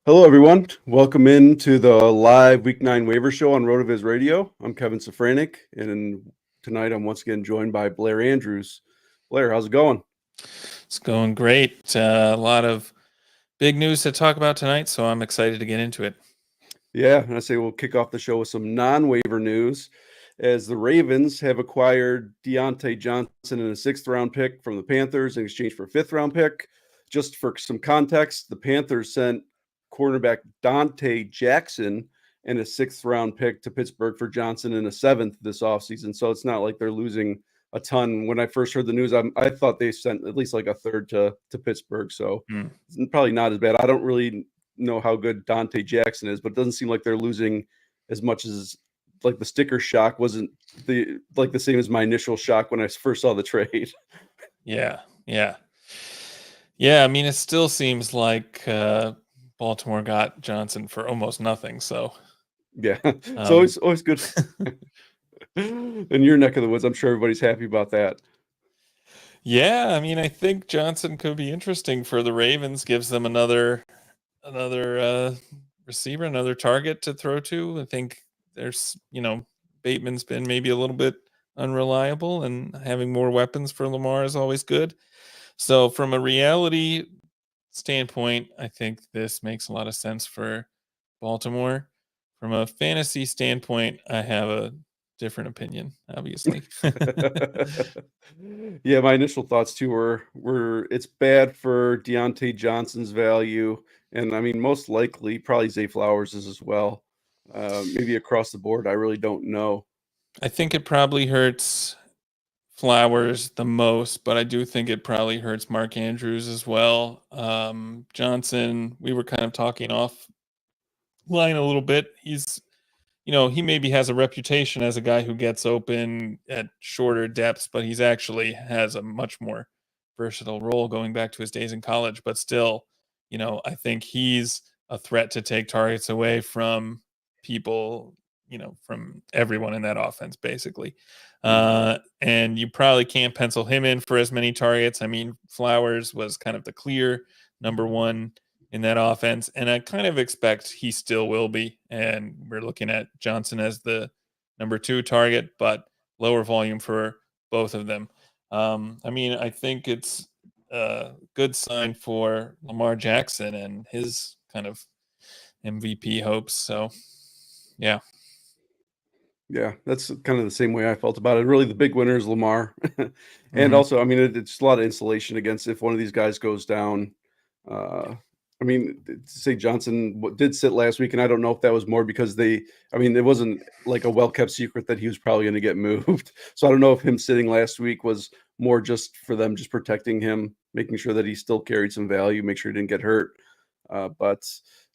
Hello, everyone. Welcome into the live Week 9 waiver show on RotoViz Radio. I'm Kevin Szafraniec, and tonight I'm once again joined by Blair Andrews. Blair, how's it going? It's going great. A lot of big news to talk about tonight, so I'm excited to get into it. Yeah, and I say we'll kick off the show with some non-waiver news, as the Ravens have acquired Deontay Johnson in a sixth-round pick from the Panthers in exchange for a fifth-round pick. Just for some context, the Panthers sent cornerback Dante Jackson and a sixth-round pick to Pittsburgh for Johnson in a seventh this offseason. So it's not like they're losing a ton. When I first heard the news, I thought they sent at least like a third to Pittsburgh. So it's probably not as bad. I don't really know how good Dante Jackson is, but it doesn't seem like they're losing as much as like the sticker shock wasn't the same as my initial shock when I first saw the trade. Yeah. I mean, it still seems like Baltimore got Johnson for almost nothing. So yeah, it's always good. In your neck of the woods, I'm sure everybody's happy about that. Yeah, I mean, I think Johnson could be interesting for the Ravens. Gives them another receiver, another target to throw to. I think there's, Bateman's been maybe a little bit unreliable, and having more weapons for Lamar is always good. So from a reality standpoint, I think this makes a lot of sense for Baltimore. From a fantasy standpoint, I have a different opinion, obviously. Yeah, my initial thoughts too were it's bad for Deontay Johnson's value, and I mean most likely probably Zay Flowers is as well. Maybe across the board, I really don't know. I think it probably hurts Flowers the most, but I do think it probably hurts Mark Andrews as well. Johnson, we were kind of talking off line a little bit. He's, he maybe has a reputation as a guy who gets open at shorter depths, but he's actually has a much more versatile role going back to his days in college. But still, I think he's a threat to take targets away from people, from everyone in that offense, basically. And you probably can't pencil him in for as many targets. I mean, Flowers was kind of the clear number one in that offense, and I kind of expect he still will be. And we're looking at Johnson as the number two target, but lower volume for both of them. I mean, I think it's a good sign for Lamar Jackson and his kind of MVP hopes. So, yeah. Yeah, that's kind of the same way I felt about it. Really, the big winner is Lamar, and also, I mean, it's a lot of insulation against if one of these guys goes down. I mean, say Johnson did sit last week, and I don't know if that was more because I mean, it wasn't like a well-kept secret that he was probably going to get moved. So I don't know if him sitting last week was more just for them just protecting him, making sure that he still carried some value, make sure he didn't get hurt. But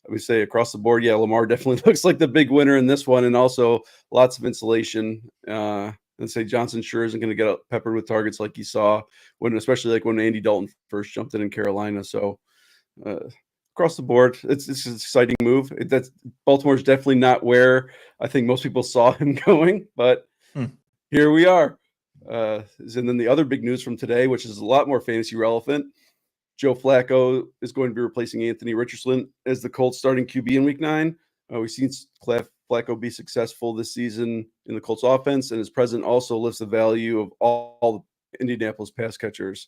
I would say across the board, yeah, Lamar definitely looks like the big winner in this one, and also lots of insulation. And say Johnson sure isn't going to get peppered with targets like you saw especially like when Andy Dalton first jumped in Carolina. So across the board, it's an exciting move. That's Baltimore's definitely not where I think most people saw him going, but here we are. And then the other big news from today, which is a lot more fantasy relevant. Joe Flacco is going to be replacing Anthony Richardson as the Colts starting QB in Week 9. We've seen Flacco be successful this season in the Colts offense, and his presence also lifts the value of all the Indianapolis pass catchers.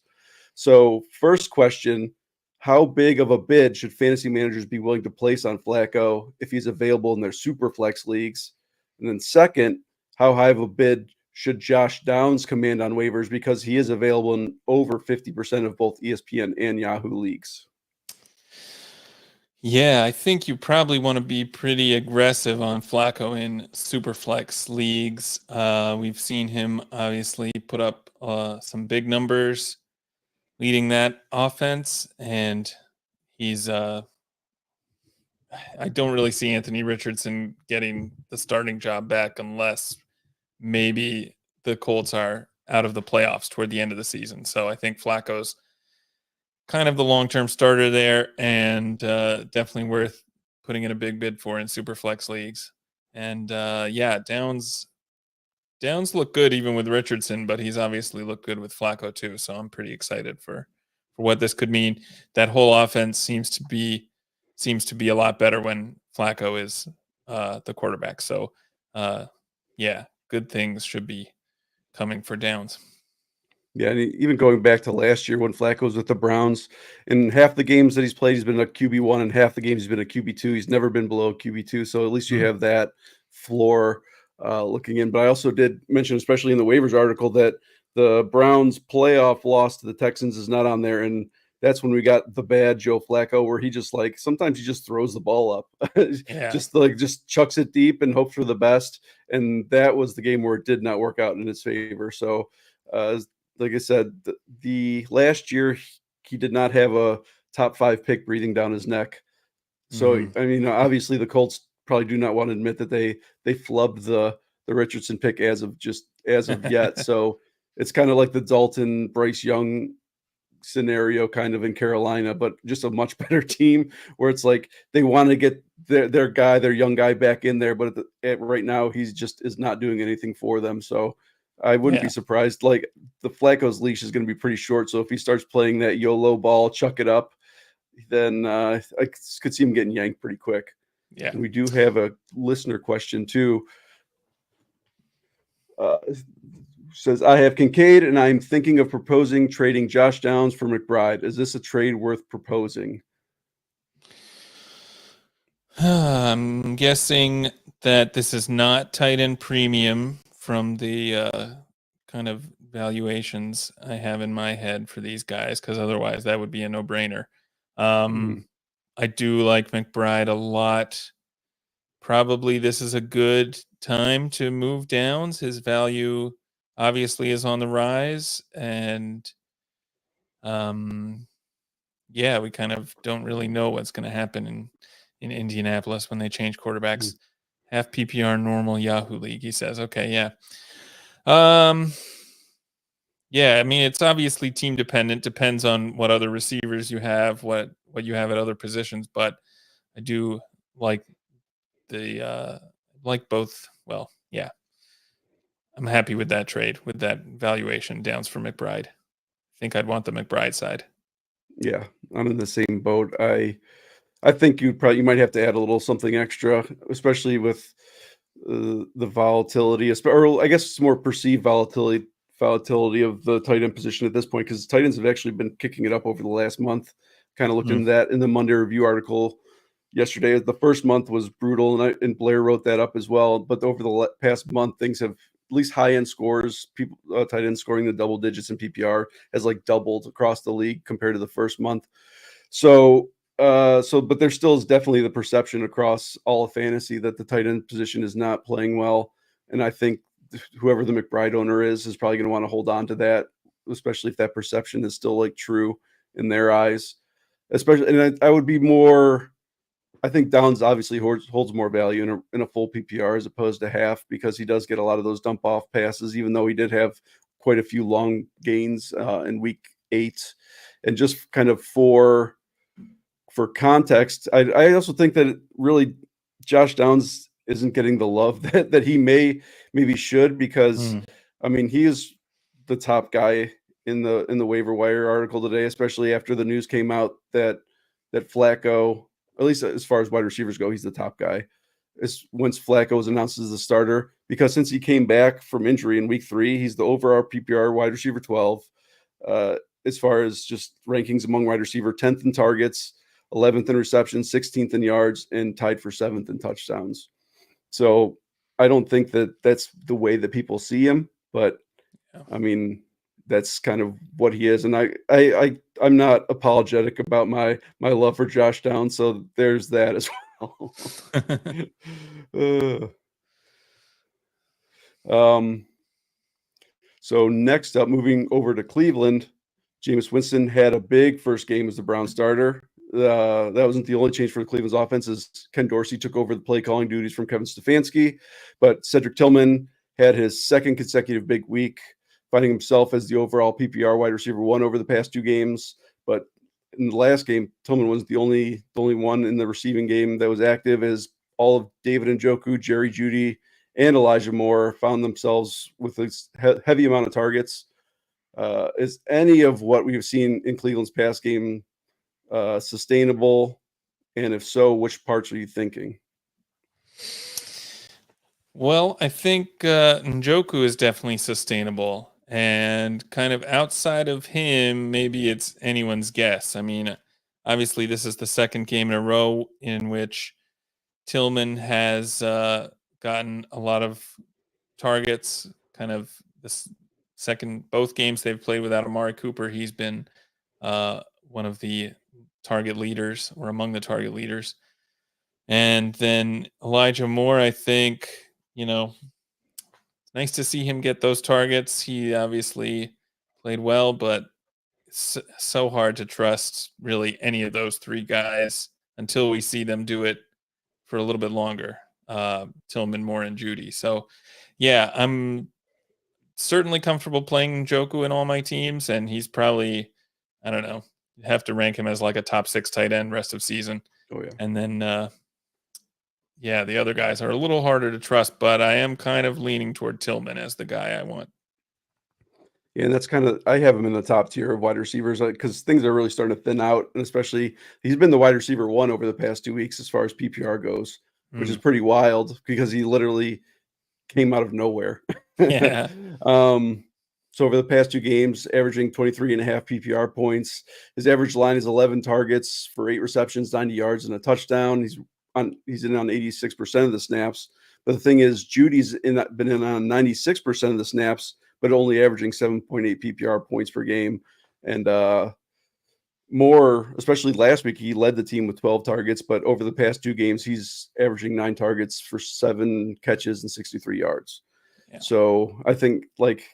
So first question, how big of a bid should fantasy managers be willing to place on Flacco if he's available in their super flex leagues? And then second, how high of a bid should Josh Downs command on waivers because he is available in over 50% of both ESPN and Yahoo leagues? Yeah, I think you probably want to be pretty aggressive on Flacco in Superflex leagues. We've seen him obviously put up some big numbers leading that offense, and he's I don't really see Anthony Richardson getting the starting job back unless maybe the Colts are out of the playoffs toward the end of the season. So I think Flacco's kind of the long-term starter there, and definitely worth putting in a big bid for in super flex leagues. And yeah, Downs look good even with Richardson, but he's obviously looked good with Flacco too. So I'm pretty excited for what this could mean. That whole offense seems to be seems to be a lot better when Flacco is the quarterback. So, yeah, good things should be coming for Downs. Yeah, and even going back to last year when Flacco was with the Browns, in half the games that he's played, he's been a QB1, and half the games he's been a QB2. He's never been below QB2, so at least you have that floor looking in. But I also did mention, especially in the waivers article, that the Browns' playoff loss to the Texans is not on there, and that's when we got the bad Joe Flacco, where he just sometimes he just throws the ball up, Yeah. just chucks it deep and hopes for the best. And that was the game where it did not work out in his favor. So. Like I said, the last year he did not have a top 5 pick breathing down his neck. So I mean, obviously the Colts probably do not want to admit that they flubbed the Richardson pick as of yet. So it's kind of like the Dalton Bryce Young scenario kind of in Carolina, but just a much better team where it's like they want to get their young guy back in there, but right now he's just is not doing anything for them. So I wouldn't be surprised. Like the Flacco's leash is going to be pretty short. So if he starts playing that YOLO ball, chuck it up, then I could see him getting yanked pretty quick. Yeah. And we do have a listener question too. Says, I have Kincaid and I'm thinking of proposing trading Josh Downs for McBride. Is this a trade worth proposing? I'm guessing that this is not tight end premium from the kind of valuations I have in my head for these guys, because otherwise that would be a no-brainer. I do like McBride a lot. Probably this is a good time to move Downs. His value obviously is on the rise, and yeah, we kind of don't really know what's going to happen in Indianapolis when they change quarterbacks. Half PPR normal Yahoo League, he says. Okay, yeah. Yeah, I mean, it's obviously team dependent. Depends on what other receivers you have, what you have at other positions. But I do like like both. Well, yeah, I'm happy with that trade, with that valuation. Downs for McBride. I think I'd want the McBride side. Yeah, I'm in the same boat. I think you might have to add a little something extra, especially with the volatility, or I guess it's more perceived volatility of the tight end position at this point, because tight ends have actually been kicking it up over the last month. Kind of looked into that in the Monday Review article yesterday. The first month was brutal, and Blair wrote that up as well. But over the past month, things have, at least high end scores, people tight end scoring the double digits in PPR has like doubled across the league compared to the first month. So but there still is definitely the perception across all of fantasy that the tight end position is not playing well. And I think whoever the McBride owner is probably going to want to hold on to that, especially if that perception is still like true in their eyes. Especially, and I would be more, I think Downs obviously holds more value in a full PPR as opposed to half, because he does get a lot of those dump off passes, even though he did have quite a few long gains in week 8. And just kind of for context, I also think that really Josh Downs isn't getting the love that he maybe should, because I mean, he is the top guy in the waiver wire article today, especially after the news came out that Flacco, at least as far as wide receivers go, he's the top guy. Once Flacco was announced as the starter, because since he came back from injury in week 3, he's the overall PPR wide receiver 12. As far as just rankings among wide receiver, 10th in targets, 11th in receptions, 16th in yards, and tied for 7th in touchdowns. So I don't think that that's the way that people see him, but I mean, that's kind of what he is. And I'm not apologetic about my love for Josh Downs, so there's that as well. So next up, moving over to Cleveland, Jameis Winston had a big first game as the Brown starter. That wasn't the only change for the Cleveland's offense, as Ken Dorsey took over the play calling duties from Kevin Stefanski. But Cedric Tillman had his second consecutive big week, finding himself as the overall PPR wide receiver 1 over the past 2 games. But in the last game, Tillman was the only one in the receiving game that was active, as all of David Njoku, Jerry Jeudy, and Elijah Moore found themselves with a heavy amount of targets. Is any of what we've seen in Cleveland's pass game sustainable? And if so, which parts are you thinking? Well, I think Njoku is definitely sustainable. And kind of outside of him, maybe it's anyone's guess. I mean, obviously, this is the second game in a row in which Tillman has gotten a lot of targets. Kind of this second, both games they've played without Amari Cooper, he's been one of the target leaders or among the target leaders. And then Elijah Moore, I think, it's nice to see him get those targets. He obviously played well, but it's so hard to trust really any of those three guys until we see them do it for a little bit longer. Tillman, Moore, and Judy. So, yeah, I'm certainly comfortable playing Njoku in all my teams, and he's probably, I don't know, have to rank him as like a top 6 tight end rest of season. Oh yeah. And then, yeah, the other guys are a little harder to trust, but I am kind of leaning toward Tillman as the guy I want. Yeah, and that's kind of I have him in the top tier of wide receivers because things are really starting to thin out, and especially he's been the wide receiver one over the past 2 weeks as far as PPR goes, which is Mm, pretty wild because he literally came out of nowhere. yeah, um, so over the past 2 games, averaging 23.5 PPR points. His average line is 11 targets for 8 receptions, 90 yards, and a touchdown. He's in on 86% of the snaps. But the thing is, Judy's been in on 96% of the snaps, but only averaging 7.8 PPR points per game. And Moore, especially last week, he led the team with 12 targets, but over the past 2 games, he's averaging 9 targets for 7 catches and 63 yards. yeah, So I think, like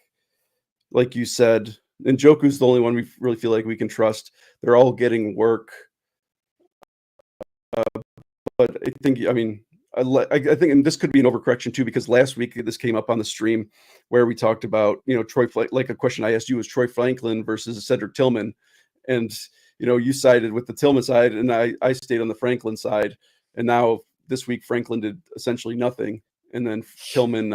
you said, and Njoku's the only one we really feel like we can trust. They're all getting work, but I mean, I think, and this could be an overcorrection too, because last week this came up on the stream where we talked about, like a question I asked you was Troy Franklin versus Cedric Tillman, and you sided with the Tillman side, and I stayed on the Franklin side, and now this week Franklin did essentially nothing, and then Tillman,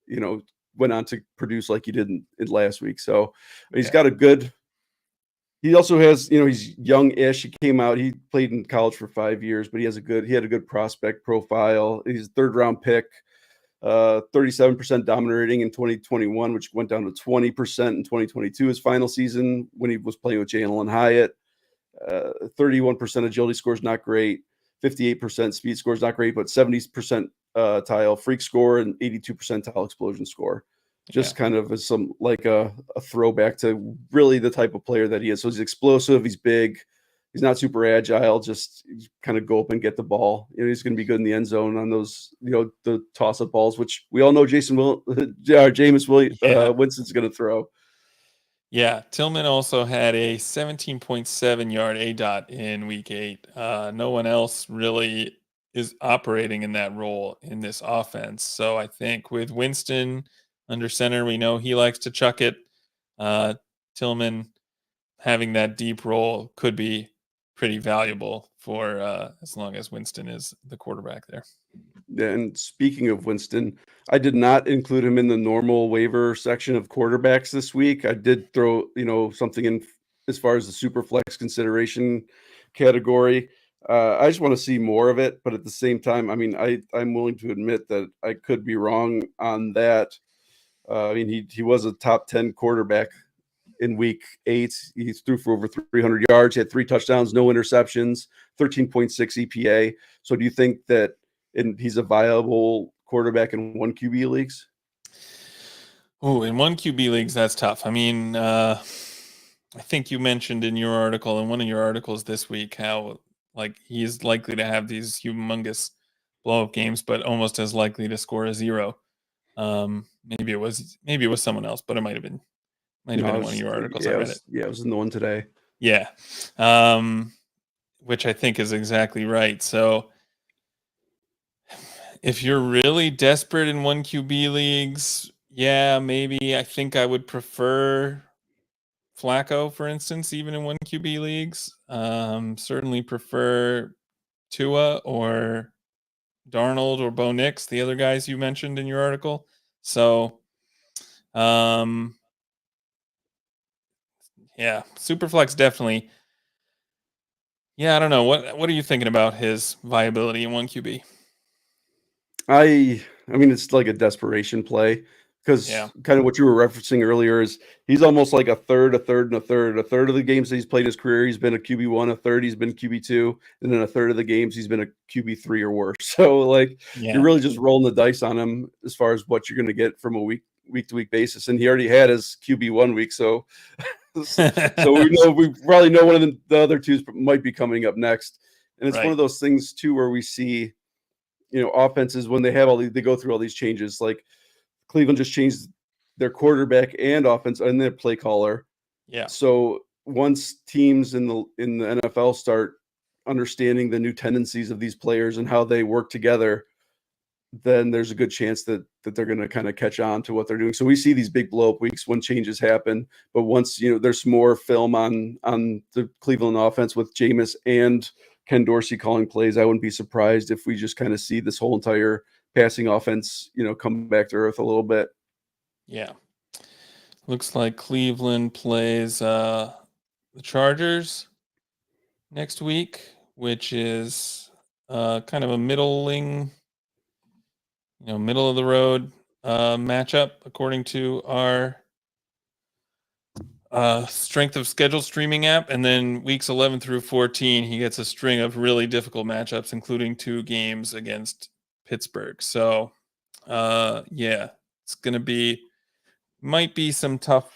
you know, went on to produce like he did in last week. So he's yeah, got a good. He also has, he's young-ish. He came out. He played in college for 5 years, but he had a good prospect profile. He's a third-round pick. 37% dominant rating in 2021, which went down to 20% in 2022, his final season when he was playing with Jalen Hyatt. 31% agility score is not great. 58% speed score is not great, but 70% tile freak score and 82 percentile explosion score. yeah, Just kind of as some like a throwback to really the type of player that he is. So he's explosive, he's big, he's not super agile. Just kind of go up and get the ball. He's going to be good in the end zone on those, the toss up balls, which we all know yeah. Winston's going to throw. Yeah, Tillman also had a 17.7 yard A dot in week 8. No one else really is operating in that role in this offense. So I think with Winston under center, we know he likes to chuck it. Tillman having that deep role could be pretty valuable for as long as Winston is the quarterback there. And speaking of Winston, I did not include him in the normal waiver section of quarterbacks this week. I did throw, something in as far as the super flex consideration category. I just want to see more of it, but at the same time, I mean, I'm willing to admit that I could be wrong on that. I mean, he was a top 10 quarterback in week 8. He threw for over 300 yards, he had 3 touchdowns, no interceptions, 13.6 EPA. So do you think that he's a viable quarterback in 1 QB leagues? Oh, in 1 QB leagues, that's tough. I mean, I think you mentioned in your article, in one of your articles this week, how like he's likely to have these humongous blow up games, but almost as likely to score a 0. Maybe it was someone else, but it might have No, been I in one of was your articles. I yeah, read it. it was in the one today. Yeah, um, which I think is exactly right. So if you're really desperate in 1 QB leagues, yeah, maybe I think I would prefer Flacco, for instance, even in 1 QB leagues. Certainly prefer Tua or Darnold or Bo Nix, the other guys you mentioned in your article. So, um, yeah, Superflex definitely. Yeah, I don't know. What are you thinking about his viability in 1 QB? I mean, it's like a desperation play Yeah. because kind of what you were referencing earlier is he's almost like a third, a third, and a third. A third of the games that he's played in his career, he's been a QB1, a third he's been QB2, and then a third of the games he's been a QB3 or worse. So like you're Yeah. really just rolling the dice on him as far as what you're going to get from a week to week basis. And he already had his QB1 week, so so we probably know one of the other twos might be coming up next. And it's one Right. of those things too where we see offenses when they have they go through all these changes. Like Cleveland just changed their quarterback and offense and their play caller. Yeah. So once teams in the NFL start understanding the new tendencies of these players and how they work together, then there's a good chance that they're going to kind of catch on to what they're doing. So we see these big blow up weeks when changes happen, but once there's more film on the Cleveland offense with Jameis and Ken Dorsey calling plays, I wouldn't be surprised if we just kind of see this whole entire passing offense, come back to earth a little bit. Yeah. Looks like Cleveland plays the Chargers next week, which is kind of a middle of the road matchup according to our strength of schedule streaming app. And then weeks 11 through 14, he gets a string of really difficult matchups, including 2 games against Pittsburgh. So, yeah, it's going to might be some tough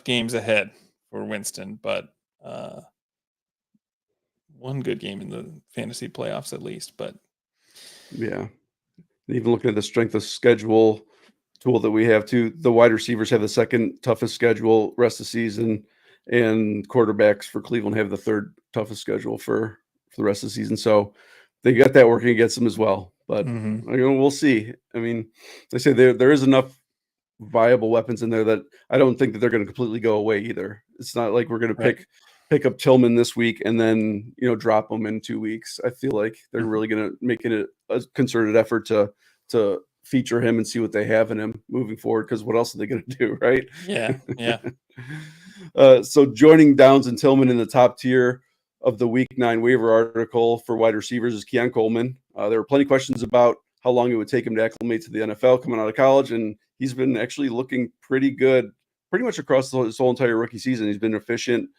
games ahead for Winston, but one good game in the fantasy playoffs at least. But Yeah. Even looking at the strength of schedule tool that we have too, the wide receivers have the second toughest schedule rest of the season, and quarterbacks for Cleveland have the third toughest schedule for the rest of the season. So they got that working against them as well. But mhm, we'll see. I mean, they say there is enough viable weapons in there that I don't think that they're going to completely go away either. It's not like we're going to right. pick up Tillman this week and then drop him in 2 weeks. I feel like they're Mhm. really going to make it a concerted effort to feature him and see what they have in him moving forward. Because what else are they going to do, right? Yeah, yeah. So joining Downs and Tillman in the top tier of the Week 9 waiver article for wide receivers is Keon Coleman. There were plenty of questions about how long it would take him to acclimate to the NFL coming out of college, and he's been actually looking pretty good pretty much across his whole entire rookie season. He's been efficient.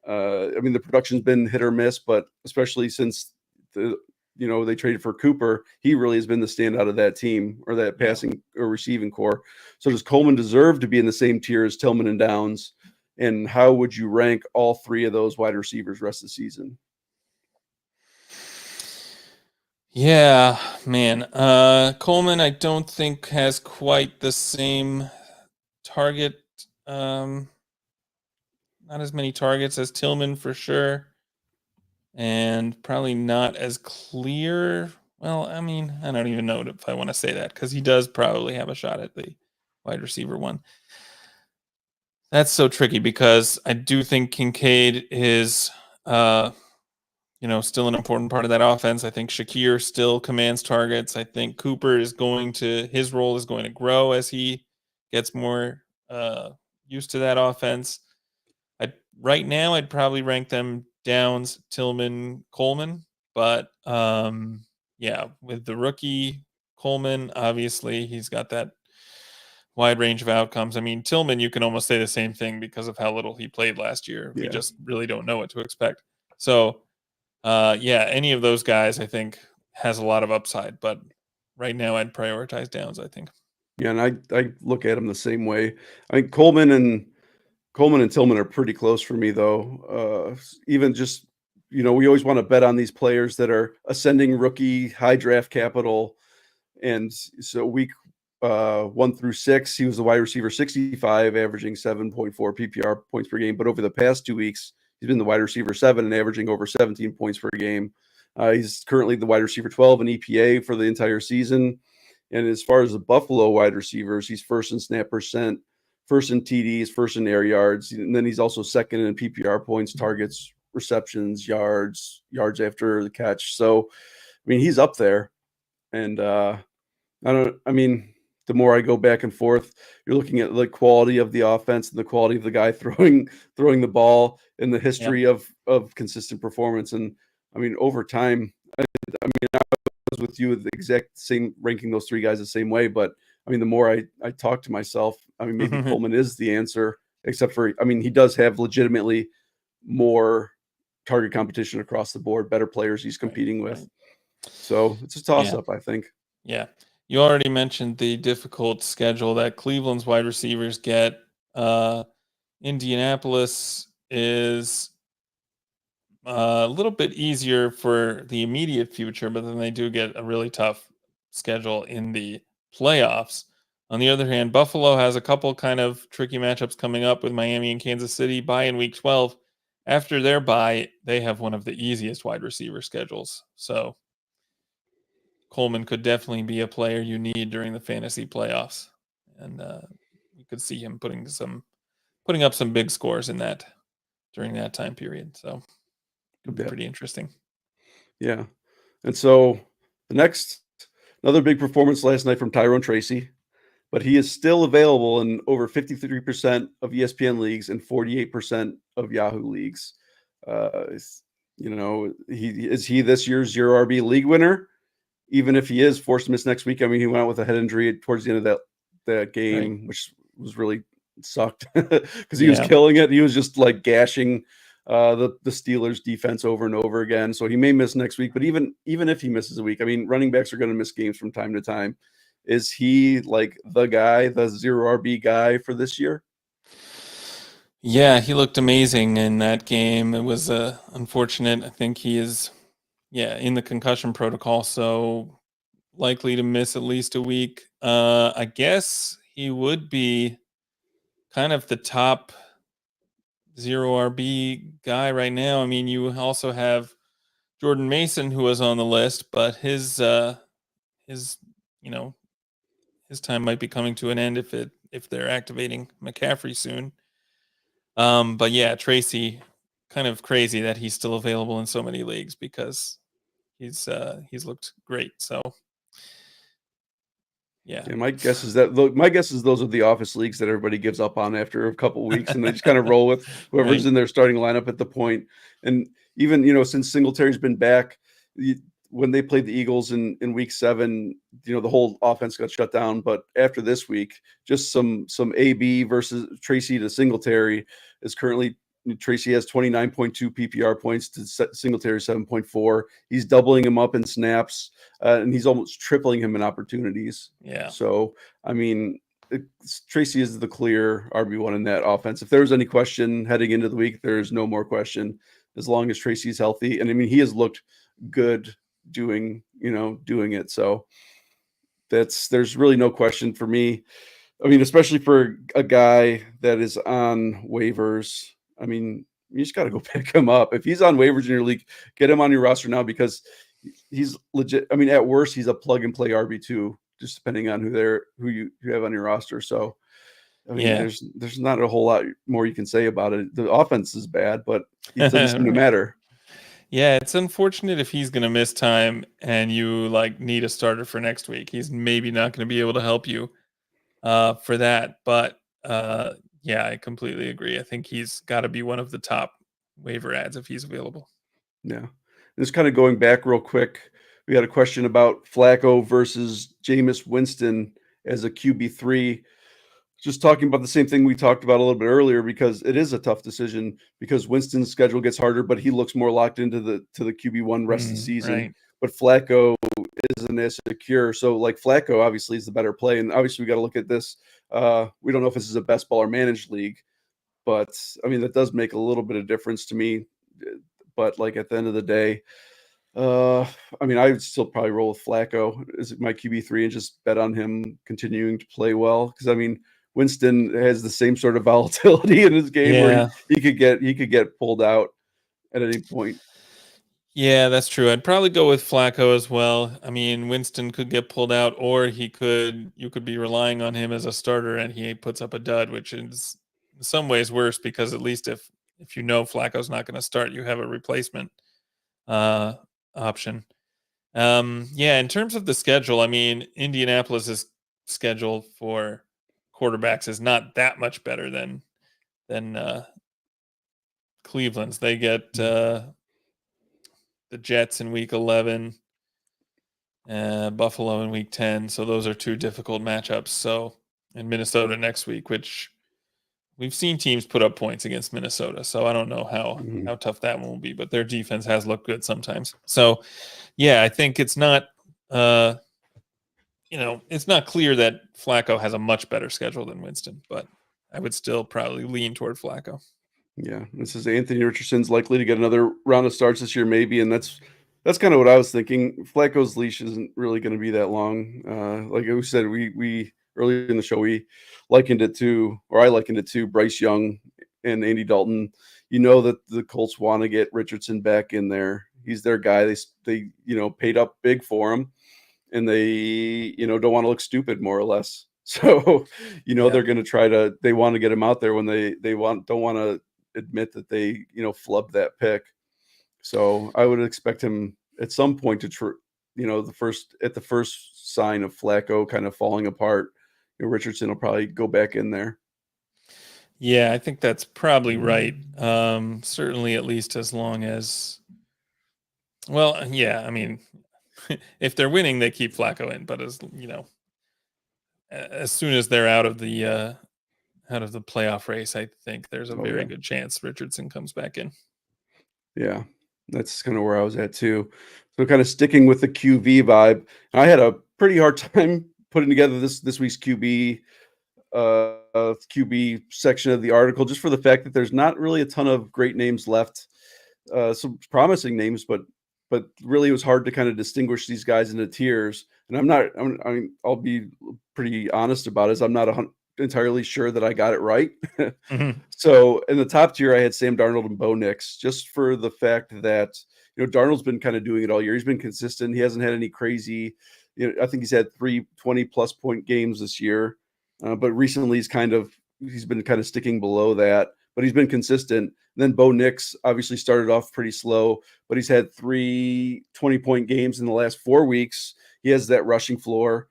I mean, the production's been hit or miss, but especially since they traded for Cooper, he really has been the standout of that team or that Yeah. passing or receiving core. So does Coleman deserve to be in the same tier as Tillman and Downs? And how would you rank all 3 of those wide receivers rest of the season? Yeah, man. Coleman, I don't think has quite the same target. Not as many targets as Tillman for sure, and probably not as clear. Well, I mean, I don't even know if I want to say that because he does probably have a shot at the wide receiver one. That's so tricky because I do think Kincaid is, still an important part of that offense. I think Shakir still commands targets. I think his role is going to grow as he gets more used to that offense. Right now, I'd probably rank them Downs, Tillman, Coleman. But yeah, with the rookie Coleman, obviously he's got that wide range of outcomes. I mean, Tillman, you can almost say the same thing because of how little he played last year. We Yeah. just really don't know what to expect. So, yeah, any of those guys, I think, has a lot of upside. But right now, I'd prioritize Downs, I think. Yeah, and I look at them the same way. I think Coleman and Tillman are pretty close for me, though. Even just, we always want to bet on these players that are ascending rookie, high draft capital. And so week 1 through 6, he was the wide receiver 65, averaging 7.4 PPR points per game. But over the past 2 weeks, he's been the wide receiver 7 and averaging over 17 points per game. He's currently the wide receiver 12 in EPA for the entire season. And as far as the Buffalo wide receivers, he's first in snap percent, first in TDs, first in air yards, and then he's also second in PPR points, targets, receptions, yards after the catch. So, I mean, he's up there, and I mean, the more I go back and forth, you're looking at the quality of the offense and the quality of the guy throwing the ball and the Yep. history of consistent performance. And I mean, over time, I mean, I was with you with the exact same ranking those three guys the same way. But I mean, the more I talk to myself, I mean, maybe Coleman is the answer, except for, I mean, he does have legitimately more target competition across the board, better players he's competing with. Right. So it's a toss up, I think. Yeah. You already mentioned the difficult schedule that Cleveland's wide receivers get. Indianapolis is a little bit easier for the immediate future, but then they do get a really tough schedule in the playoffs. On the other hand, Buffalo has a couple kind of tricky matchups coming up with Miami and Kansas City bye in week 12. After their bye, they have one of the easiest wide receiver schedules. So Coleman could definitely be a player you need during the fantasy playoffs. And you could see him putting up some big scores in that during that time period. So could be Yeah. pretty interesting. Yeah. And so the next, another big performance last night from Tyrone Tracy, but he is still available in over 53% of ESPN leagues and 48% of Yahoo leagues. You know, he this year's zero RB league winner? Even if he is forced to miss next week, I mean, he went out with a head injury towards the end of that game, Right. which was really sucked because he was Yeah. killing it. He was just like gashing the Steelers defense over and over again. So he may miss next week, but even if he misses a week, I mean, running backs are going to miss games from time to time. Is he like the guy, the zero RB guy for this year? Yeah, he looked amazing in that game. It was unfortunate. I think he is, in the concussion protocol, so likely to miss at least a week. I guess he would be kind of the top zero RB guy right now. I mean, you also have Jordan Mason who was on the list, but his you know his time might be coming to an end if they're activating McCaffrey soon. But yeah, Tracy, kind of crazy that he's still available in so many leagues because he's looked great. So yeah. Yeah, my guess is those are the office leagues that everybody gives up on after a couple of weeks, and they just kind of roll with whoever's Right. in their starting lineup at the point. And even since Singletary's been back, when they played the Eagles in week 7, the whole offense got shut down. But after this week, just some AB versus Tracy to Singletary is currently. Tracy has 29.2 PPR points to Singletary 7.4. He's doubling him up in snaps, and he's almost tripling him in opportunities. Yeah. So, I mean, Tracy is the clear RB1 in that offense. If there was any question heading into the week, there's no more question as long as Tracy's healthy. And I mean, he has looked good doing it. So there's really no question for me. I mean, especially for a guy that is on waivers. I mean, you just got to go pick him up. If he's on waivers in your league, get him on your roster now because he's legit. I mean, at worst, he's a plug and play RB2, just depending on who you have on your roster. So, I mean, Yeah. there's not a whole lot more you can say about it. The offense is bad, but it doesn't seem to Right. matter. Yeah, it's unfortunate if he's going to miss time and you need a starter for next week. He's maybe not going to be able to help you for that. But yeah, I completely agree. I think he's got to be one of the top waiver ads if he's available. Yeah. Just kind of going back real quick, we had a question about Flacco versus Jameis Winston as a QB3. Just talking about the same thing we talked about a little bit earlier because it is a tough decision because Winston's schedule gets harder, but he looks more locked into the QB1 rest of the season. Right. But Flacco isn't as secure. So like Flacco obviously is the better play. And obviously we got to look at this. We don't know if this is a best ball or managed league, but I mean that does make a little bit of difference to me. But like at the end of the day, I mean, I would still probably roll with Flacco as my QB3 and just bet on him continuing to play well. Because I mean, Winston has the same sort of volatility in his game where Yeah. he could get pulled out at any point. Yeah, that's true. I'd probably go with Flacco as well. I mean, Winston could get pulled out, or you could be relying on him as a starter and he puts up a dud, which is in some ways worse because at least if you know Flacco's not going to start, you have a replacement option. Yeah, in terms of the schedule, I mean, Indianapolis is schedule for quarterbacks is not that much better than Cleveland's. They get the Jets in week 11, Buffalo in week 10. So those are two difficult matchups. So, and Minnesota next week, which we've seen teams put up points against Minnesota. So I don't know how tough that one will be, but their defense has looked good sometimes. So yeah, I think it's not, it's not clear that Flacco has a much better schedule than Winston, but I would still probably lean toward Flacco. Yeah, this is Anthony Richardson's likely to get another round of starts this year, maybe, and that's kind of what I was thinking. Flacco's leash isn't really going to be that long. Like we said, we earlier in the show we likened it to, or I likened it to Bryce Young and Andy Dalton. You know that the Colts want to get Richardson back in there. He's their guy. They paid up big for him, and they don't want to look stupid, more or less. So they're going to they want to get him out there when they don't want to admit that they flubbed that pick. So I would expect him at some point to the first sign of Flacco kind of falling apart, Richardson will probably go back in there. Yeah, I think that's probably right. Certainly, at least as long as, well, yeah, I mean, if they're winning, they keep Flacco in, but as soon as they're out of the playoff race, I think there's a very good chance Richardson comes back in. Yeah, that's kind of where I was at too. So kind of sticking with the QB vibe, I had a pretty hard time putting together this week's QB section of the article, just for the fact that there's not really a ton of great names left. Some promising names, but really it was hard to kind of distinguish these guys into tiers. And I'll be pretty honest about it. I'm not entirely sure that I got it right. Mm-hmm. So in the top tier, I had Sam Darnold and Bo Nix, just for the fact that Darnold's been kind of doing it all year. He's been consistent. He hasn't had any crazy. I think he's had 3 20+ point games this year, but recently he's been kind of sticking below that. But he's been consistent. And then Bo Nix obviously started off pretty slow, but he's had 3 20-point games in the last 4 weeks. He has that rushing floor.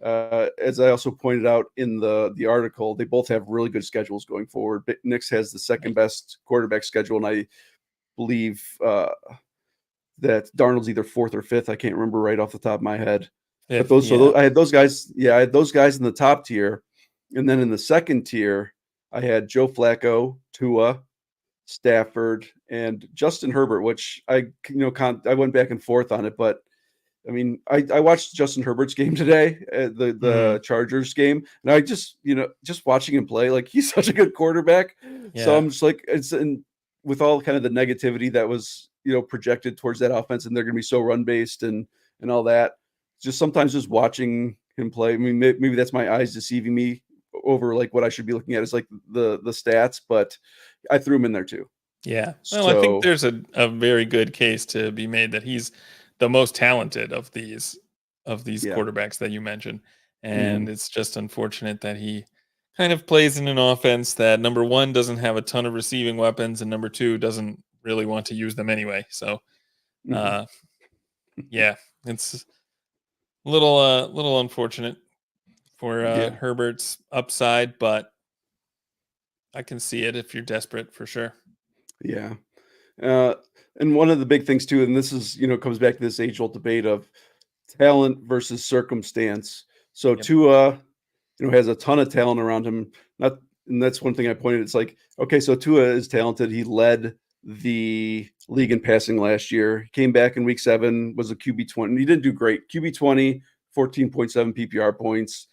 As I also pointed out in the article, they both have really good schedules going forward. But Nix has the second best quarterback schedule, and I believe that Darnold's either 4th or 5th. I can't remember right off the top of my head. But I had those guys. Yeah, I had those guys in the top tier, and then in the second tier, I had Joe Flacco, Tua, Stafford, and Justin Herbert, which I went back and forth on it, but I mean, I watched Justin Herbert's game today, the Chargers game, and I just watching him play, like, he's such a good quarterback. Yeah. So I'm just like, with all kind of the negativity that was projected towards that offense, and they're going to be so run based and all that. Just sometimes just watching him play. I mean, maybe that's my eyes deceiving me over like what I should be looking at is like the stats, but I threw him in there too. Yeah. Well, I think there's a very good case to be made that he's the most talented of these quarterbacks that you mentioned. And it's just unfortunate that he kind of plays in an offense that, number one, doesn't have a ton of receiving weapons, and number two, doesn't really want to use them anyway. So yeah, it's a little unfortunate for Herbert's upside, but I can see it if you're desperate, for sure. Yeah. And one of the big things too, and this is, comes back to this age-old debate of talent versus circumstance. So Tua, has a ton of talent around him. And that's one thing I pointed. It's like, okay, so Tua is talented. He led the league in passing last year. He came back in week 7, was a QB 20. He didn't do great. QB 20, 14.7 PPR points.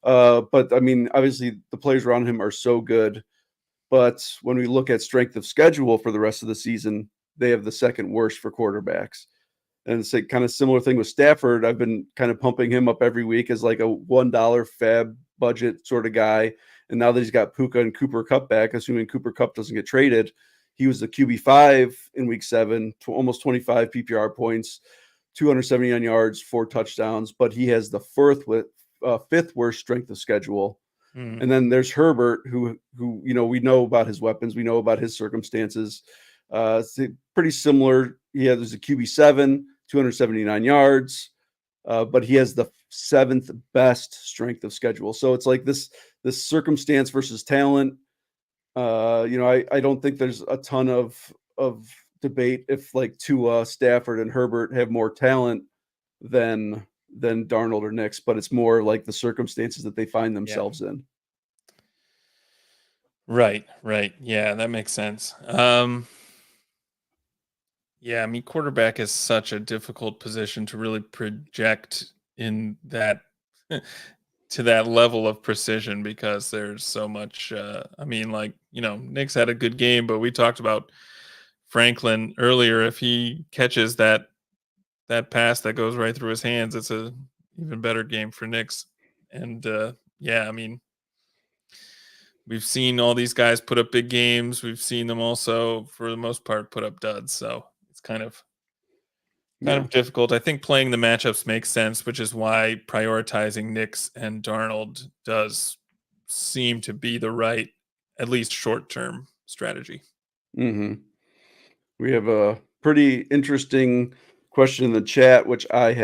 But I mean, obviously the players around him are so good. But when we look at strength of schedule for the rest of the season, they have the second worst for quarterbacks. And it's a kind of similar thing with Stafford. I've been kind of pumping him up every week as like a $1 fab budget sort of guy. And now that he's got Puka and Cooper Kupp back, assuming Cooper Kupp doesn't get traded, he was the QB5 in week 7, to almost 25 PPR points, 279 yards, 4 touchdowns. But he has the 5th worst strength of schedule. And then there's Herbert, who we know about his weapons, we know about his circumstances. It's pretty similar. There's a QB7, 279 yards, but he has the seventh best strength of schedule. So it's like this circumstance versus talent. I don't think there's a ton of debate if like Tua, Stafford, and Herbert have more talent than Darnold or Nix, but it's more like the circumstances that they find Yeah. themselves in. Right. Yeah, that makes sense. Yeah, I mean, quarterback is such a difficult position to really project in that to that level of precision because there's so much. I mean, like, Nick's had a good game, but we talked about Franklin earlier. If he catches that pass that goes right through his hands, it's a even better game for Nick's. And yeah, I mean, we've seen all these guys put up big games. We've seen them also, for the most part, put up duds. So it's kind Yeah. of difficult. I think playing the matchups makes sense, which is why prioritizing Nix and Darnold does seem to be the right, at least short term strategy. Hmm. We have a pretty interesting question in the chat, which I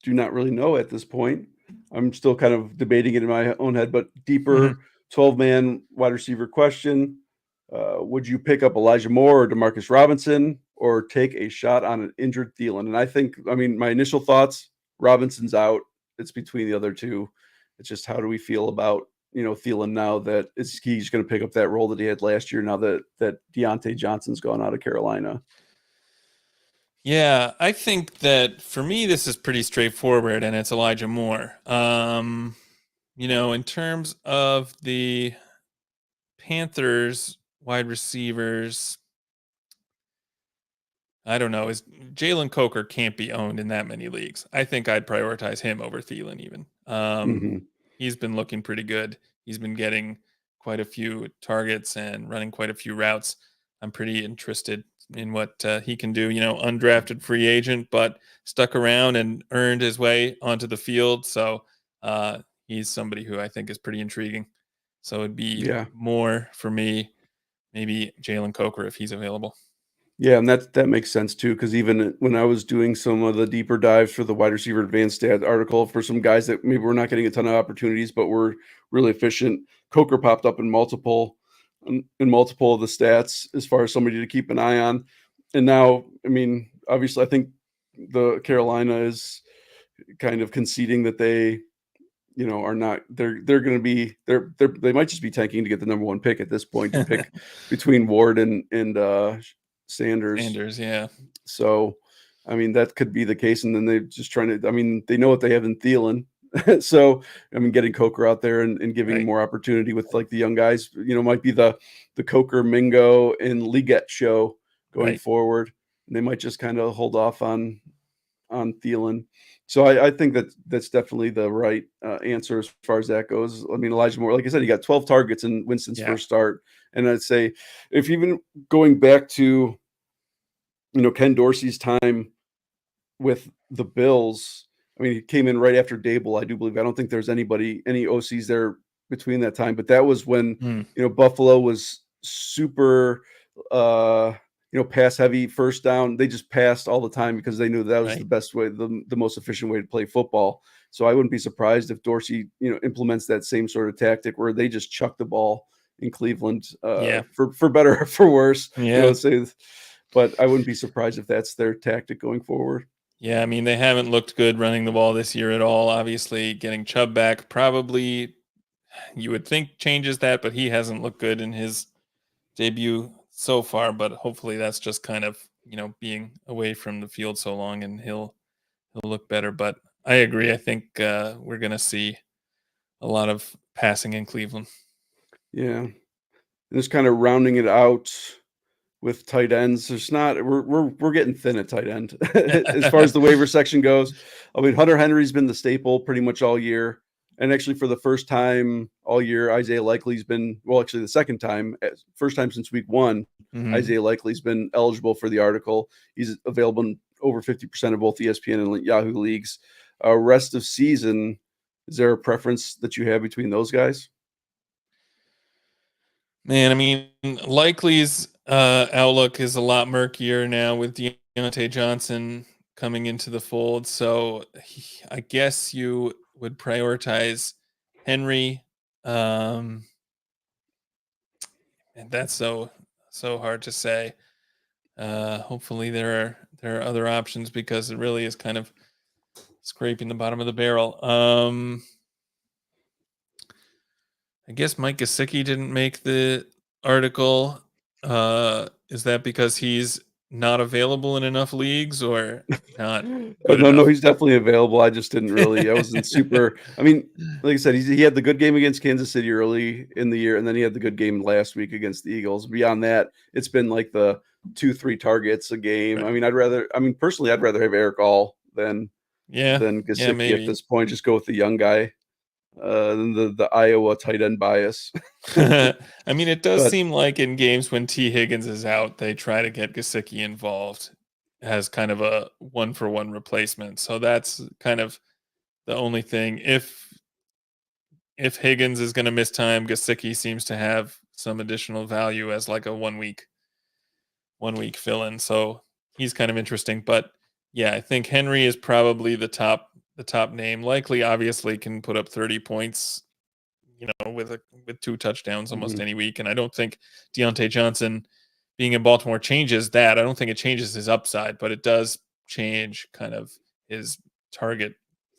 do not really know at this point. I'm still kind of debating it in my own head, but Mhm. deeper 12-man wide receiver question. Would you pick up Elijah Moore or Demarcus Robinson or take a shot on an injured Thielen? And I mean, my initial thoughts, Robinson's out. It's between the other two. It's just how do we feel about, Thielen now that he's going to pick up that role that he had last year now that Deontay Johnson's gone out of Carolina. Yeah, I think that for me, this is pretty straightforward, and it's Elijah Moore. In terms of the Panthers wide receivers, I don't know. Is Jalen Coker can't be owned in that many leagues. I think I'd prioritize him over Thielen even. Hmm. He's been looking pretty good. He's been getting quite a few targets and running quite a few routes. I'm pretty interested in what he can do. Undrafted free agent, but stuck around and earned his way onto the field. So he's somebody who I think is pretty intriguing. So it'd be Yeah. more for me, maybe Jalen Coker if he's available. Yeah, and that makes sense too, because even when I was doing some of the deeper dives for the wide receiver advanced stat article for some guys that maybe were not getting a ton of opportunities, but were really efficient, Coker popped up in multiple of the stats as far as somebody to keep an eye on. And now, I mean, obviously, I think the Carolina is kind of conceding that they, are not they're going to be they might just be tanking to get the number one pick at this point to pick between Ward and Sanders. Sanders, yeah, So, I mean, that could be the case. And then they're just trying to, I mean, they know what they have in Thielen. So, I mean, getting Coker out there and giving right, more opportunity with like the young guys, might be the Coker, Mingo, and Liget show going right. forward. And they might just kind of hold off on Thielen. So I think that's definitely the right answer as far as that goes. I mean, Elijah Moore, like I said, he got 12 targets in Winston's Yeah. first start. And I'd say if even going back to, Ken Dorsey's time with the Bills, I mean, he came in right after Dable, I do believe. I don't think there's any OCs there between that time, but that was when, Mm, Buffalo was super, pass heavy first down. They just passed all the time because they knew that was the right. best way, the most efficient way to play football. So I wouldn't be surprised if Dorsey, implements that same sort of tactic where they just chuck the ball in Cleveland, Yeah. for better or for worse, Yeah. say, but I wouldn't be surprised if that's their tactic going forward. Yeah. I mean, they haven't looked good running the ball this year at all. Obviously, getting Chubb back probably you would think changes that, but he hasn't looked good in his debut so far. But hopefully, that's just kind of being away from the field so long, and he'll look better. But I agree. I think we're gonna see a lot of passing in Cleveland. Yeah. And just kind of rounding it out with tight ends. There's not we're getting thin at tight end as far as the waiver section goes. I mean, Hunter Henry's been the staple pretty much all year. And actually for the first time all year, Isaiah Likely's been actually the second time, first time since week 1, Hmm. Isaiah Likely's been eligible for the article. He's available in over 50% of both ESPN and Yahoo leagues. Rest of season, is there a preference that you have between those guys? Man, I mean, Likely's outlook is a lot murkier now with Deontay Johnson coming into the fold. So I guess you would prioritize Henry. And that's so hard to say. Hopefully there are other options, because it really is kind of scraping the bottom of the barrel. I guess Mike Gesicki didn't make the article. Is that because he's not available in enough leagues, or not good No, no, enough? he's definitely available. I just didn't really. I wasn't super. I mean, like I said, he had the good game against Kansas City early in the year, and then he had the good game last week against the Eagles. Beyond that, it's been like the 2-3 targets a game. Right. I mean, personally, I'd rather have Eric All than Yeah, Gesicki at maybe. this point. Just go with the young guy, than the Iowa tight end bias. I mean, it does But seem like in games when T. Higgins is out, they try to get Gesicki involved as kind of a one-for-one replacement. So that's kind of the only thing. If Higgins is going to miss time, Gesicki seems to have some additional value as like a one week fill-in. So he's kind of interesting. But yeah, I think Henry is probably the top name. Likely, obviously, can put up 30 points, with two touchdowns almost mhm. any week. And I don't think Deontay Johnson being in Baltimore changes that. I don't think it changes his upside, but it does change kind of his target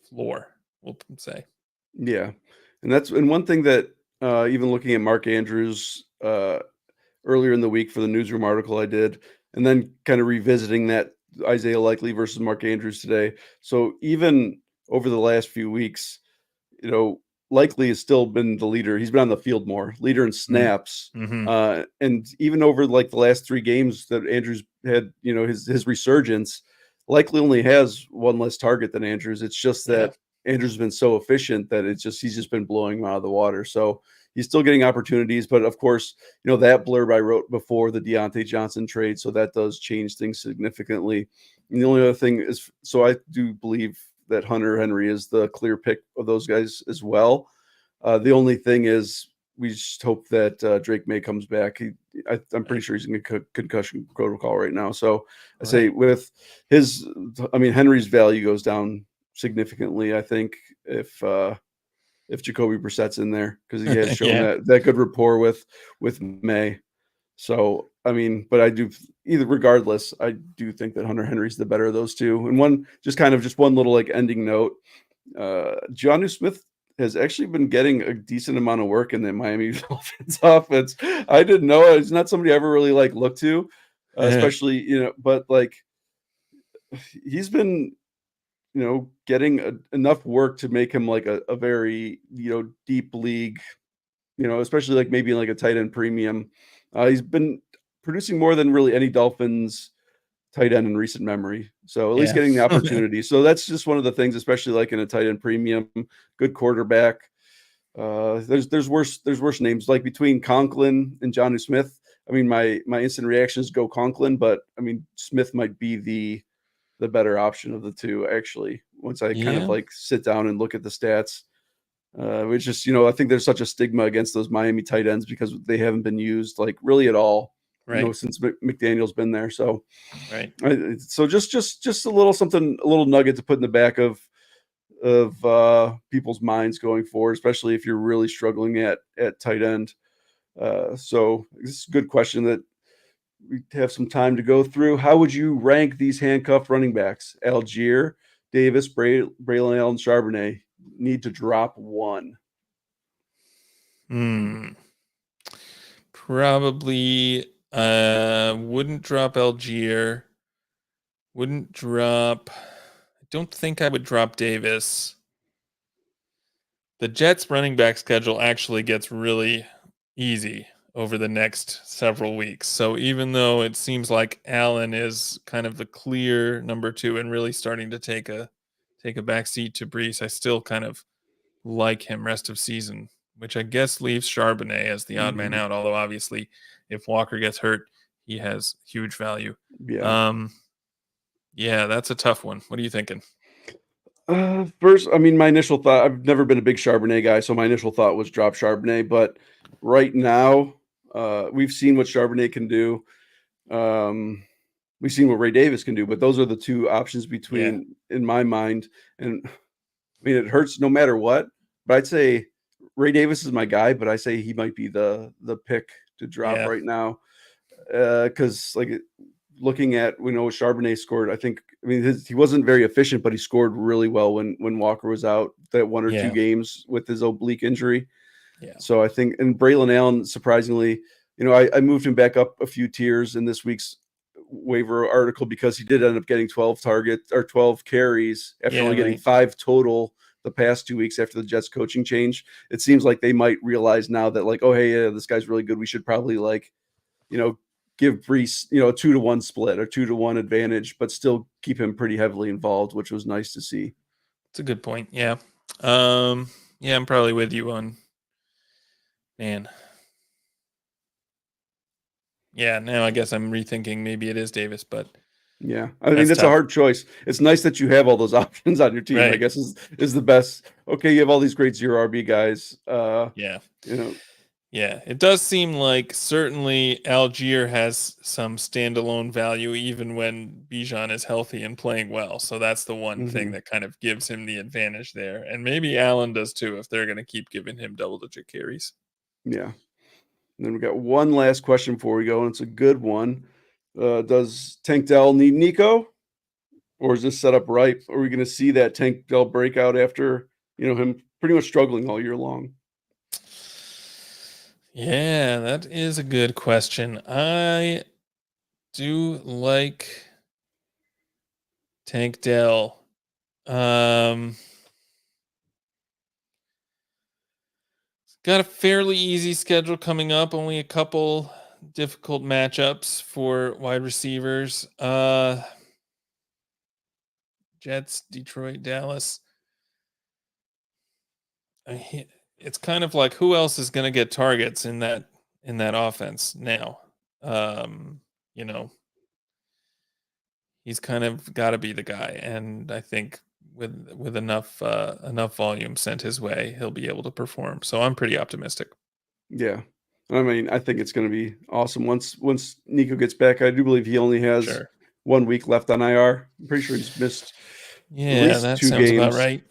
floor, we'll say. Yeah, and one thing that, even looking at Mark Andrews, earlier in the week for the newsroom article I did, and then kind of revisiting that Isaiah Likely versus Mark Andrews today. So even over the last few weeks, you know, Likely has still been the leader. He's been on the field more, leader in snaps. Mm-hmm. And even over like the last 3 games that Andrews had, his resurgence, Likely only has one less target than Andrews. It's just Yeah. that Andrews has been so efficient that he's just been blowing him out of the water. So he's still getting opportunities, but of course, that blurb I wrote before the Deontay Johnson trade, so that does change things significantly. And the only other thing is, so I do believe that Hunter Henry is the clear pick of those guys as well. The only thing is, we just hope that Drake May comes back. I'm pretty Right. sure he's in concussion protocol right now. So I say Right. with Henry's value goes down significantly. I think if Jacoby Brissett's in there, because he has shown Yeah. that good rapport with May. So but I do, either regardless, I do think that Hunter Henry's the better of those two. And just one little like ending note. Jonnu Smith has actually been getting a decent amount of work in the Miami Dolphins offense. I didn't know. He's not somebody I ever really like looked to, especially, but like he's been, getting enough work to make him like a very, deep league, especially like maybe like a tight end premium. He's been producing more than really any Dolphins tight end in recent memory. So at least Yeah. getting the opportunity. So that's just one of the things, especially like in a tight end premium, good quarterback. There's worse names, like between Conklin and Jonnu Smith. I mean, my instant reaction is go Conklin, but I mean Smith might be the better option of the two, actually, once I kind of Yeah. like sit down and look at the stats. Which just, I think there's such a stigma against those Miami tight ends because they haven't been used like really at all, Right. since McDaniel's been there. So, Right. just a a little nugget to put in the back of people's minds going forward, especially if you're really struggling at tight end. So this is a good question that we have some time to go through. How would you rank these handcuffed running backs? Algier, Davis, Braylon Allen, Charbonnet. Need to drop one. Hmm. Probably wouldn't drop Algier. Wouldn't drop. I don't think I would drop Davis. The Jets running back schedule actually gets really easy over the next several weeks. So even though it seems like Allen is kind of the clear number 2 and really starting to take a back seat to Brees, I still kind of like him rest of season, which I guess leaves Charbonnet as the odd man Mhm. out. Although obviously, if Walker gets hurt, he has huge value. Yeah. Um, yeah, that's a tough one. What are you thinking? First, my initial thought, I've never been a big Charbonnet guy, so my initial thought was drop Charbonnet. But right now, we've seen what Charbonnet can do. Um, we've seen what Ray Davis can do, but those are the two options Yeah. in my mind. And I mean, it hurts no matter what, but I'd say Ray Davis is my guy, but I say he might be the pick to drop Yeah. right now. Because like looking at Charbonnet scored, I mean he wasn't very efficient, but he scored really well when Walker was out that one or two Yeah. games with his oblique injury. Yeah. So I think, and Braylon Allen, surprisingly, I moved him back up a few tiers in this week's waiver article because he did end up getting 12 targets or 12 carries after Yeah, only getting right. 5 total the past 2 weeks after the Jets coaching change. It seems like they might realize now that like, oh, hey, yeah, this guy's really good. We should probably give Brees, a 2-to-1 split or 2-to-1 advantage, but still keep him pretty heavily involved, which was nice to see. It's a good point. Yeah. Yeah, I'm probably with you on, man. Yeah, now I guess I'm rethinking maybe it is Davis, but Yeah, I mean, that's it's a tough. hard choice. It's nice that you have all those options on your team, I Right. guess is the best. Okay, you have all these great 0 RB guys. Yeah. You Yeah, it does seem like certainly Algier has some standalone value even when Bijan is healthy and playing well. So that's the one thing know, that kind of gives him the advantage there. And maybe Allen does too if they're going to keep giving him double-digit carries. yeah. And then we got one last question before we go, and it's a good one. Does Tank Dell need Nico, or is this set up right? Are we going to see that Tank Dell breakout after him pretty much struggling all year long? Yeah, that is a good question. I do like Tank Dell. Got a fairly easy schedule coming up, only a couple difficult matchups for wide receivers. Jets, Detroit, Dallas. It's kind of like who else is going to get targets in that offense now? You know, he's kind of got to be the guy, and I think with enough volume sent his way, he'll be able to perform. So I'm pretty optimistic. Yeah. I mean, I think it's going to be awesome once Nico gets back. I do believe he only has Sure. 1 week left on IR. I'm pretty sure he's missed at Yeah, least that 2 sounds about games. right.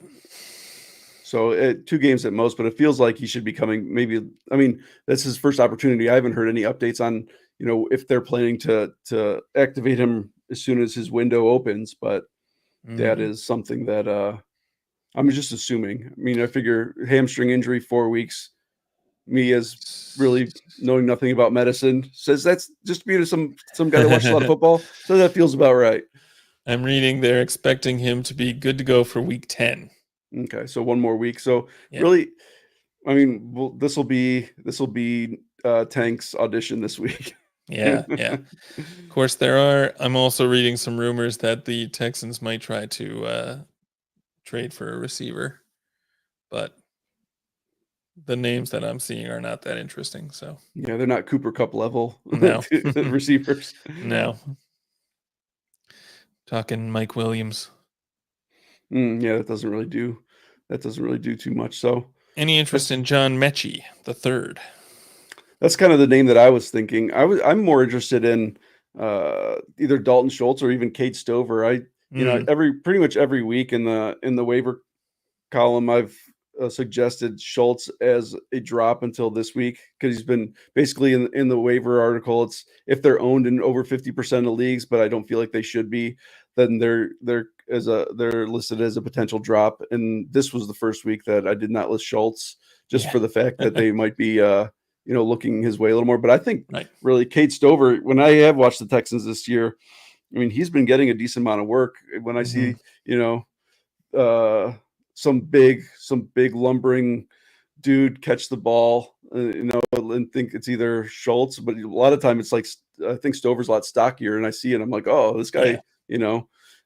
So 2 games at most, but it feels like he should be coming. Maybe I mean that's his first opportunity. I haven't heard any updates on if they're planning to activate him as soon as his window opens. But that Mm. is something that I'm just assuming. I mean, I figure hamstring injury 4 weeks. Me as really knowing nothing about medicine says that's just being some guy that watches a lot of football. So that feels about right. I'm reading they're expecting him to be good to go for week 10. Okay, so 1 more week. So Yeah. really, I mean, well, this will be Tank's audition this week. Yeah, yeah. Of course, I'm also reading some rumors that the Texans might try to trade for a receiver, but the names that I'm seeing are not that interesting. So Yeah, they're not Cooper Cup level no, receivers. no. Talking Mike Williams. Yeah, that doesn't really do too much. So Any interest that's in John Mechie the third? that's kind of the name that I was thinking. I'm more interested in either Dalton Schultz or even Kate Stover. Mm, Pretty much every week in the waiver column, I've suggested Schultz as a drop until this week because he's been basically in the waiver article. It's if they're owned in over 50% of leagues, but I don't feel like they should be. Then they're listed as a potential drop. And this was the first week that I did not list Schultz just yeah. for the fact that they might be looking his way a little more. But I think Right. really Kate Stover, when I have watched the Texans this year, I mean he's been getting a decent amount of work. When I Mm-hmm. see uh, some big lumbering dude catch the ball, and think it's either Schultz, but a lot of time it's like I think Stover's a lot stockier, and I see it, I'm like, oh, this guy, Yeah.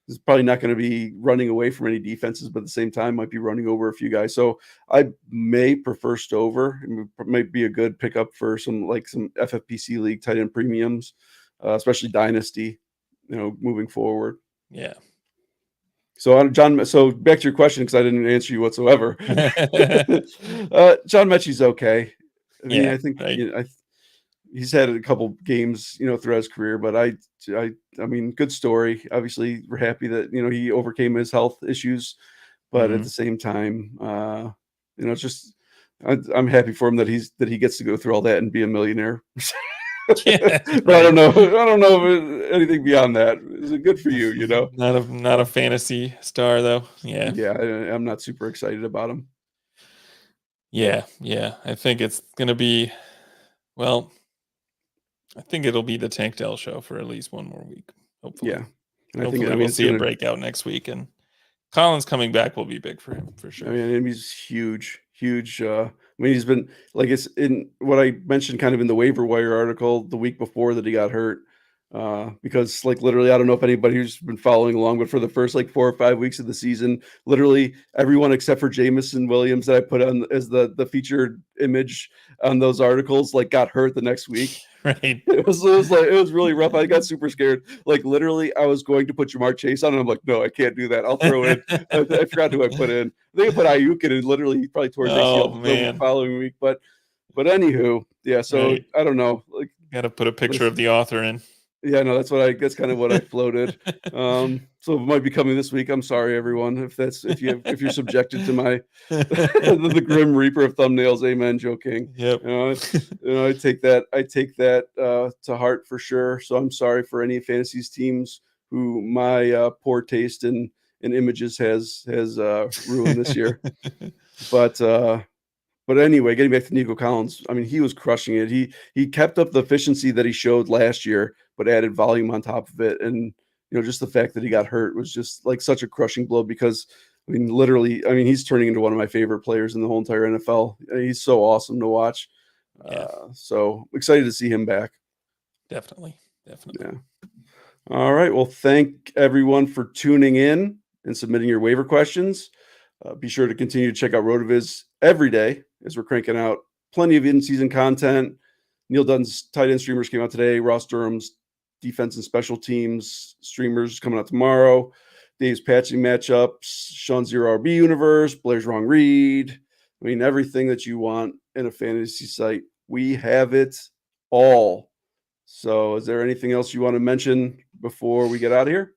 is probably not going to be running away from any defenses, but at the same time might be running over a few guys. So I may prefer Stover. It might be a good pickup for some FFPC league tight end premiums, especially dynasty, moving forward. Yeah. So so back to your question because I didn't answer you whatsoever. John Mechie's okay. I mean, Yeah. I think Right. he's had a couple games, throughout his career, but I mean, good story. Obviously, we're happy that he overcame his health issues, but at the same time, it's just I'm happy for him that he gets to go through all that and be a millionaire. Yeah, But right. I don't know if anything beyond that. Is it good for you? Not a fantasy star though. Yeah. Yeah, I'm not super excited about him. Yeah, yeah. I think it's gonna be well, I think it'll be the Tank Dell show for at least one more week, hopefully. Yeah, and I think Hopefully we'll it's see a gonna. breakout next week, and Collins coming back will be big for him for I sure. mean, he's huge, huge. I mean, he's been like it's in what I mentioned kind of in the waiver wire article the week before that he got hurt. Because like literally, I don't know if anybody who's been following along, but for the first like 4 or 5 weeks of the season, literally everyone except for Jamison Williams that I put on as the featured image on those articles like got hurt the next week. Right. It was really rough. I got super scared. Like literally, I was going to put Jamar Chase on, and I'm like, no, I can't do that. I'll throw in. I forgot who I put in. I think I put Ayuk in, and literally he probably tore his Oh ACL the man. following week. But anywho, yeah. So Right. I don't know. Like, Gotta put a picture let's, of the author in. yeah, no, that's kind of what I floated. So it might be coming this week. I'm sorry, everyone, if you're subjected to my the Grim Reaper of thumbnails. Amen, Joe King. Yep. I take that to heart for sure. So I'm sorry for any fantasies teams who my poor taste in images has ruined this year. But anyway, getting back to Nico Collins, I mean, he was crushing it. He kept up the efficiency that he showed last year, but added volume on top of it. And just the fact that he got hurt was just like such a crushing blow because I mean, literally, I mean, he's turning into one of my favorite players in the whole entire NFL. He's so awesome to watch. Yeah. So excited to see him back. Definitely. Yeah. All right. Well, thank everyone for tuning in and submitting your waiver questions. Be sure to continue to check out RotoViz every day as we're cranking out plenty of in-season content. Neil Dunn's tight end streamers came out today. Ross Durham's defense and special teams streamers coming out tomorrow. Dave's patching matchups, Sean's Zero RB universe, Blair's wrong read. I mean, everything that you want in a fantasy site, we have it all. So is there anything else you want to mention before we get out of here?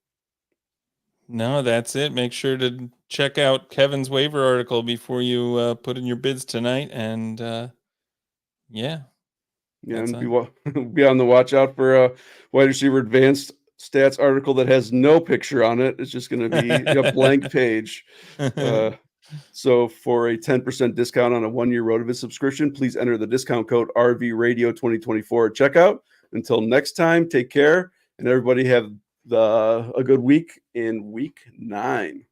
No, that's it. Make sure to check out Kevin's waiver article before you put in your bids tonight. And yeah. And be on the watch out for a wide receiver advanced stats article that has no picture on it. It's just going to be a blank page. So for a 10% discount on a 1-year RotoViz subscription, please enter the discount code RVRadio2024 at checkout. Until next time, take care, and everybody have a good week in week 9.